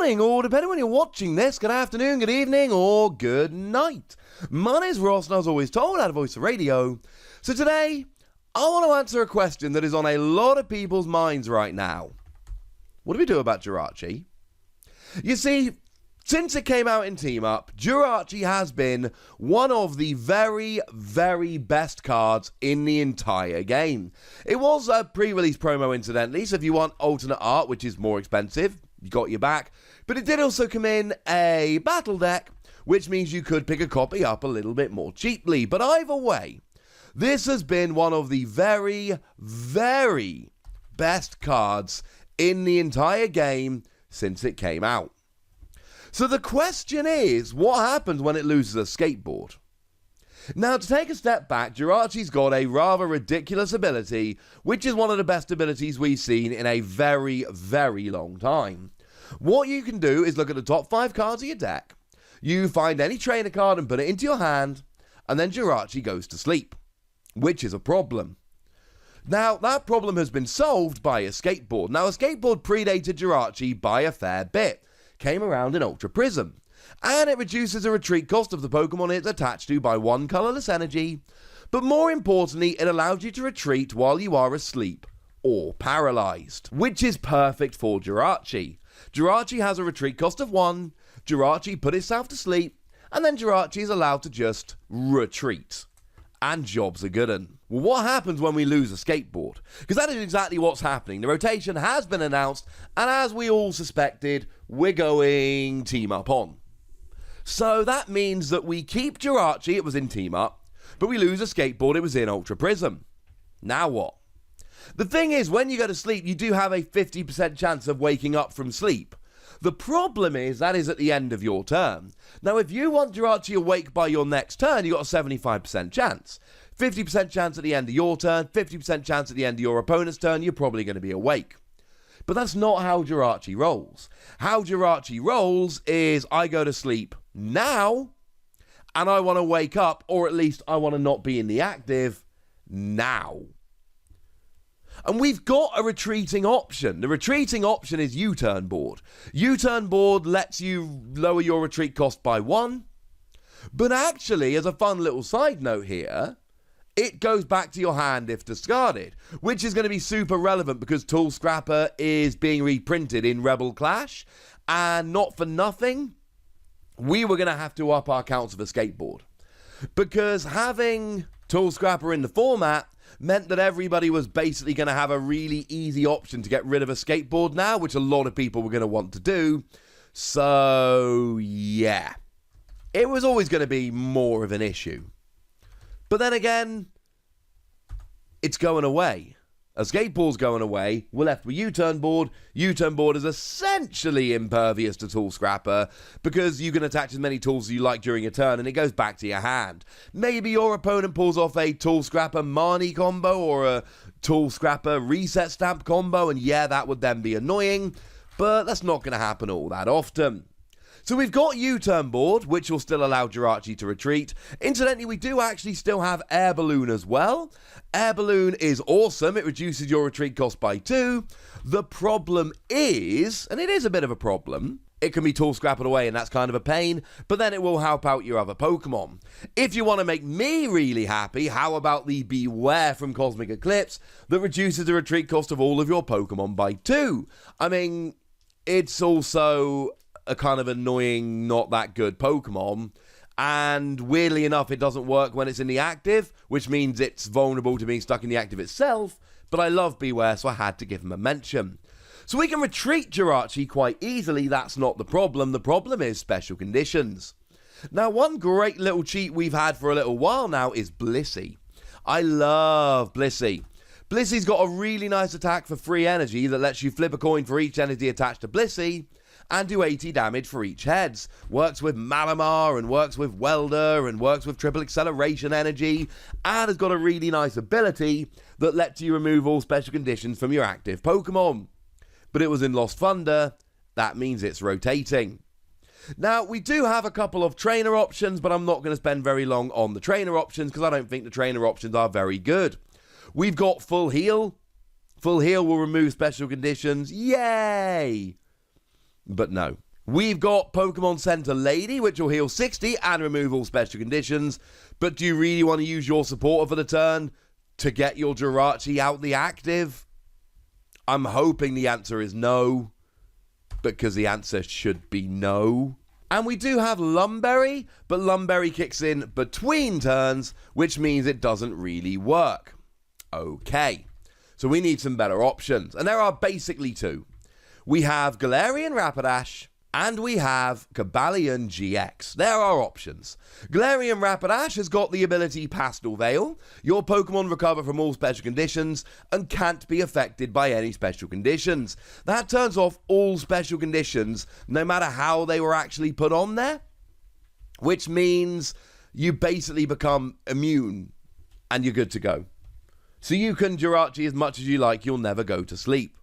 morning, or depending when you're watching this, good afternoon, good evening, or good night. My name's Ross, and I was always told I had a voice of radio. So today, I want to answer a question that is on a lot of people's minds right now. What do we do about Jirachi? You see, since it came out in Team Up, Jirachi has been one of the very, very best cards in the entire game. It was a pre-release promo, incidentally, so if you want alternate art, which is more expensive, you got your back. But it did also come in a battle deck, which means you could pick a copy up a little bit more cheaply. But either way, this has been one of the very, very best cards in the entire game since it came out. So the question is, what happens when it loses a skateboard? Now, to take a step back, Jirachi's got a rather ridiculous ability, which is one of the best abilities we've seen in a very, very long time. What you can do is look at the top 5 cards of your deck, you find any trainer card and put it into your hand, and then Jirachi goes to sleep, which is a problem. Now, that problem has been solved by a skateboard. Now, a skateboard predated Jirachi by a fair bit. Came around in Ultra Prism, and it reduces the retreat cost of the Pokemon it's attached to by 1 colorless energy, but more importantly, it allows you to retreat while you are asleep or paralyzed, which is perfect for Jirachi. Jirachi has a retreat cost of 1, Jirachi put itself to sleep, and then Jirachi is allowed to just retreat. And job's a good un. Well, what happens when we lose a skateboard? Because that is exactly what's happening. The rotation has been announced, and as we all suspected, we're going Team Up on. So that means that we keep Jirachi, it was in Team Up, but we lose a skateboard, it was in Ultra Prism. Now what? The thing is, when you go to sleep, you do have a 50% chance of waking up from sleep. The problem is, that is at the end of your turn. Now, if you want Jirachi awake by your next turn, you've got a 75% chance. 50% chance at the end of your turn, 50% chance at the end of your opponent's turn, you're probably going to be awake. But that's not how Jirachi rolls. How Jirachi rolls is, I go to sleep now, and I want to wake up, or at least I want to not be in the active now. And we've got a retreating option. The retreating option is U-turn board. U-turn board lets you lower your retreat cost by 1. But actually, as a fun little side note here, it goes back to your hand if discarded, which is going to be super relevant because Tool Scrapper is being reprinted in Rebel Clash. And not for nothing, we were going to have to up our counts of a skateboard. Because having Tool Scrapper in the format meant that everybody was basically going to have a really easy option to get rid of a skateboard now, which a lot of people were going to want to do. So, yeah. It was always going to be more of an issue. But then again, it's going away. A skateboard's going away, we're left with U-turn board. U-turn board is essentially impervious to Tool Scrapper because you can attach as many tools as you like during a turn and it goes back to your hand. Maybe your opponent pulls off a Tool Scrapper Marnie combo or a Tool Scrapper Reset Stamp combo, and yeah, that would then be annoying, but that's not going to happen all that often. So we've got U-turn board, which will still allow Jirachi to retreat. Incidentally, we do actually still have Air Balloon as well. Air Balloon is awesome. It reduces your retreat cost by 2. The problem is, and it is a bit of a problem, it can be Tool Scrappered away, and that's kind of a pain, but then it will help out your other Pokemon. If you want to make me really happy, how about the Beware from Cosmic Eclipse that reduces the retreat cost of all of your Pokemon by 2? I mean, it's also a kind of annoying, not that good Pokemon, and weirdly enough, it doesn't work when it's in the active, which means it's vulnerable to being stuck in the active itself, but I love Beware, so I had to give him a mention. So we can retreat Jirachi quite easily, that's not the problem is special conditions. Now, one great little cheat we've had for a little while now is Blissey. I love Blissey. Blissey's got a really nice attack for free energy that lets you flip a coin for each energy attached to Blissey, and do 80 damage for each heads. Works with Malamar, and works with Welder, and works with triple acceleration energy, and has got a really nice ability that lets you remove all special conditions from your active Pokemon. But it was in Lost Thunder, that means it's rotating. Now, we do have a couple of trainer options, but I'm not going to spend very long on the trainer options, because I don't think the trainer options are very good. We've got Full Heal. Full Heal will remove special conditions, yay! But no. We've got Pokemon Center Lady, which will heal 60 and remove all special conditions. But do you really want to use your supporter for the turn to get your Jirachi out the active? I'm hoping the answer is no, because the answer should be no. And we do have Lumberry, but Lumberry kicks in between turns, which means it doesn't really work. Okay, so we need some better options, and there are basically two. We have Galarian Rapidash, and we have Cobalion GX. There are options. Galarian Rapidash has got the ability Pastel Veil. Your Pokemon recover from all special conditions and can't be affected by any special conditions. That turns off all special conditions, no matter how they were actually put on there. Which means you basically become immune and you're good to go. So you can Jirachi as much as you like, you'll never go to sleep.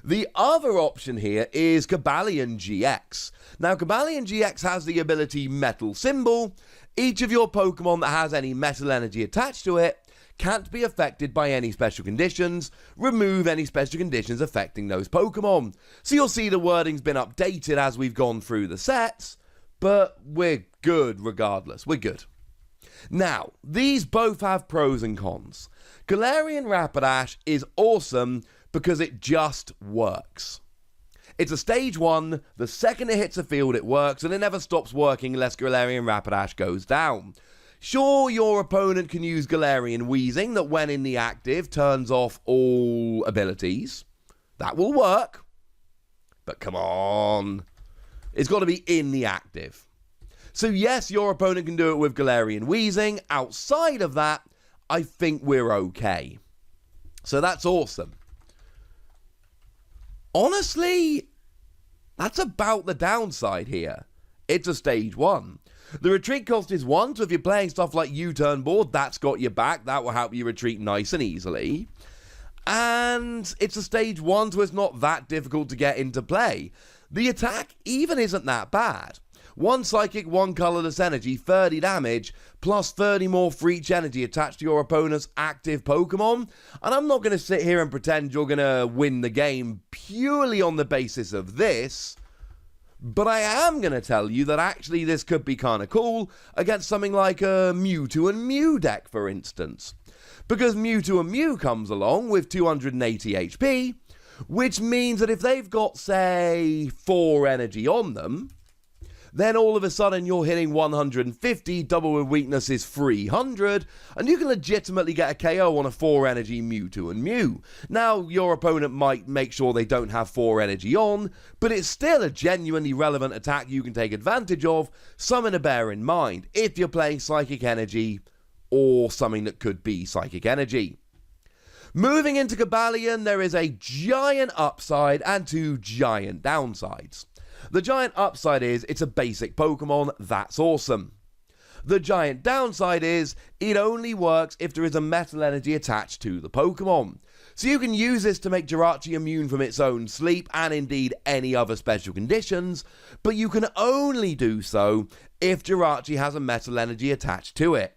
The other option here is Cobalion GX. Now, Cobalion GX has the ability Metal Symbol. Each of your Pokemon that has any metal energy attached to it can't be affected by any special conditions. Remove any special conditions affecting those Pokemon. So you'll see the wording's been updated as we've gone through the sets, but we're good regardless. We're good. Now, these both have pros and cons. Galarian Rapidash is awesome because it just works. It's a stage 1, the second it hits a field it works, and it never stops working unless Galarian Rapidash goes down. Sure, your opponent can use Galarian Weezing that when in the active turns off all abilities. That will work. But come on. It's got to be in the active. So yes, your opponent can do it with Galarian Weezing. Outside of that, I think we're okay. So that's awesome. Honestly, that's about the downside here. It's a stage 1. The retreat cost is 1, so if you're playing stuff like U-turn board, that's got your back. That will help you retreat nice and easily. And it's a stage 1, so it's not that difficult to get into play. The attack even isn't that bad. 1 Psychic, 1 Colorless Energy, 30 damage, plus 30 more for each energy attached to your opponent's active Pokemon. And I'm not going to sit here and pretend you're going to win the game purely on the basis of this, but I am going to tell you that actually this could be kind of cool against something like a Mewtwo and Mew deck, for instance. Because Mewtwo and Mew comes along with 280 HP, which means that if they've got, say, 4 energy on them, then all of a sudden you're hitting 150, double with weakness is 300, and you can legitimately get a KO on a 4 energy Mewtwo and Mew. Now, your opponent might make sure they don't have 4 energy on, but it's still a genuinely relevant attack you can take advantage of, something to bear in mind if you're playing Psychic Energy or something that could be Psychic Energy. Moving into Cobalion, there is a giant upside and 2 giant downsides. The giant upside is it's a basic Pokemon, that's awesome. The giant downside is it only works if there is a metal energy attached to the Pokemon. So you can use this to make Jirachi immune from its own sleep and indeed any other special conditions, but you can only do so if Jirachi has a metal energy attached to it,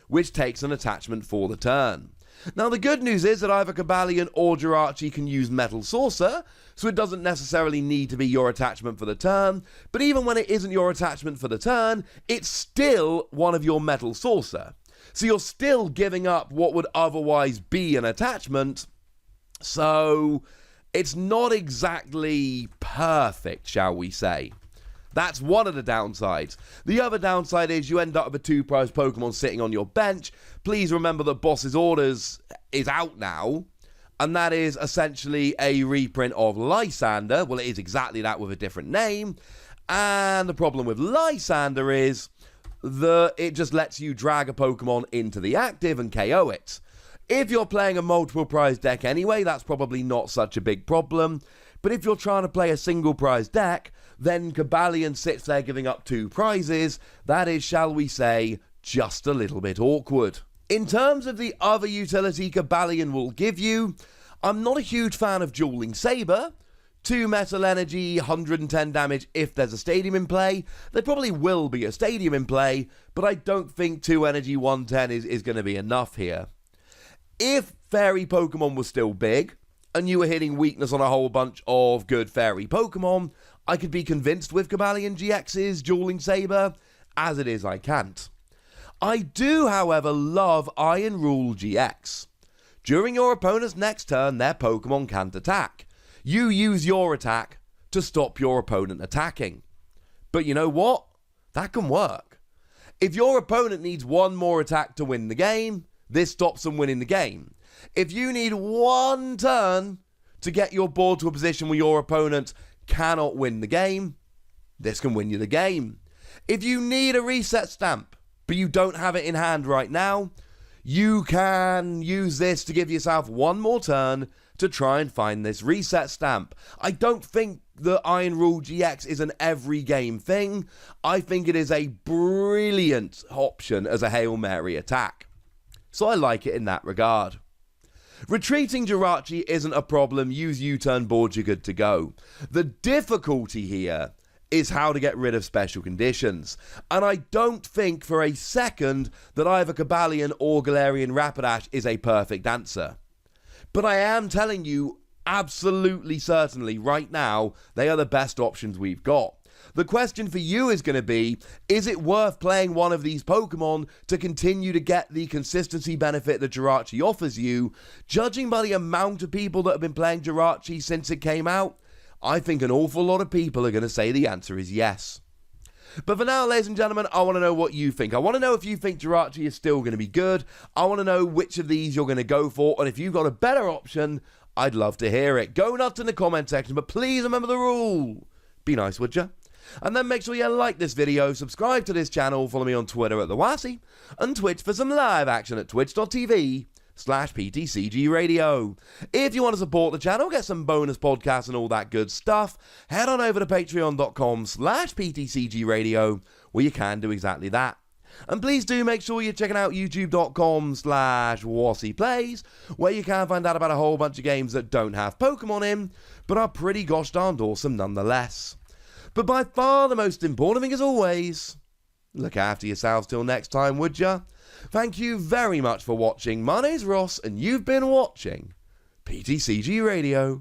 which takes an attachment for the turn. Now, the good news is that either Cobalion or Jirachi can use Metal Saucer, so it doesn't necessarily need to be your attachment for the turn, but even when it isn't your attachment for the turn, it's still one of your Metal Saucer. So you're still giving up what would otherwise be an attachment, so it's not exactly perfect, shall we say. That's one of the downsides. The other downside is you end up with a 2-prize Pokemon sitting on your bench. Please remember that Boss's Orders is out now, and that is essentially a reprint of Lysander. Well, it is exactly that with a different name. And the problem with Lysander is that it just lets you drag a Pokemon into the active and KO it. If you're playing a multiple prize deck anyway, that's probably not such a big problem. But if you're trying to play a single prize deck, then Cobalion sits there giving up 2 prizes. That is, shall we say, just a little bit awkward. In terms of the other utility Cobalion will give you, I'm not a huge fan of Dueling Saber. 2 metal energy, 110 damage if there's a stadium in play. There probably will be a stadium in play, but I don't think 2 energy, 110 is going to be enough here. If Fairy Pokemon was still big, and you were hitting weakness on a whole bunch of good fairy Pokemon, I could be convinced with Cobalion GX's Dueling Saber. As it is, I can't. I do, however, love Iron Rule GX. During your opponent's next turn, their Pokemon can't attack. You use your attack to stop your opponent attacking. But you know what? That can work. If your opponent needs one more attack to win the game, this stops them winning the game. If you need one turn to get your board to a position where your opponent cannot win the game, this can win you the game. If you need a reset stamp, but you don't have it in hand right now, you can use this to give yourself one more turn to try and find this reset stamp. I don't think the Iron Rule GX is an every game thing. I think it is a brilliant option as a Hail Mary attack. So I like it in that regard. Retreating Jirachi isn't a problem. Use U-turn board, you're good to go. The difficulty here is how to get rid of special conditions. And I don't think for a second that either Cobalion or Galarian Rapidash is a perfect answer. But I am telling you, absolutely certainly, right now, they are the best options we've got. The question for you is going to be, is it worth playing one of these Pokemon to continue to get the consistency benefit that Jirachi offers you? Judging by the amount of people that have been playing Jirachi since it came out, I think an awful lot of people are going to say the answer is yes. But for now, ladies and gentlemen, I want to know what you think. I want to know if you think Jirachi is still going to be good. I want to know which of these you're going to go for. And if you've got a better option, I'd love to hear it. Go nuts in the comment section, but please remember the rule. Be nice, would you? And then make sure you like this video, subscribe to this channel, follow me on Twitter at The Wassy, and Twitch for some live action at twitch.tv/PTCGRadio. If you want to support the channel, get some bonus podcasts and all that good stuff, head on over to patreon.com/PTCGRadio, where you can do exactly that. And please do make sure you're checking out youtube.com/WassyPlays, where you can find out about a whole bunch of games that don't have Pokemon in, but are pretty gosh darned awesome nonetheless. But by far the most important thing as always, look after yourselves till next time, would ya? Thank you very much for watching. My name's Ross, and you've been watching PTCG Radio.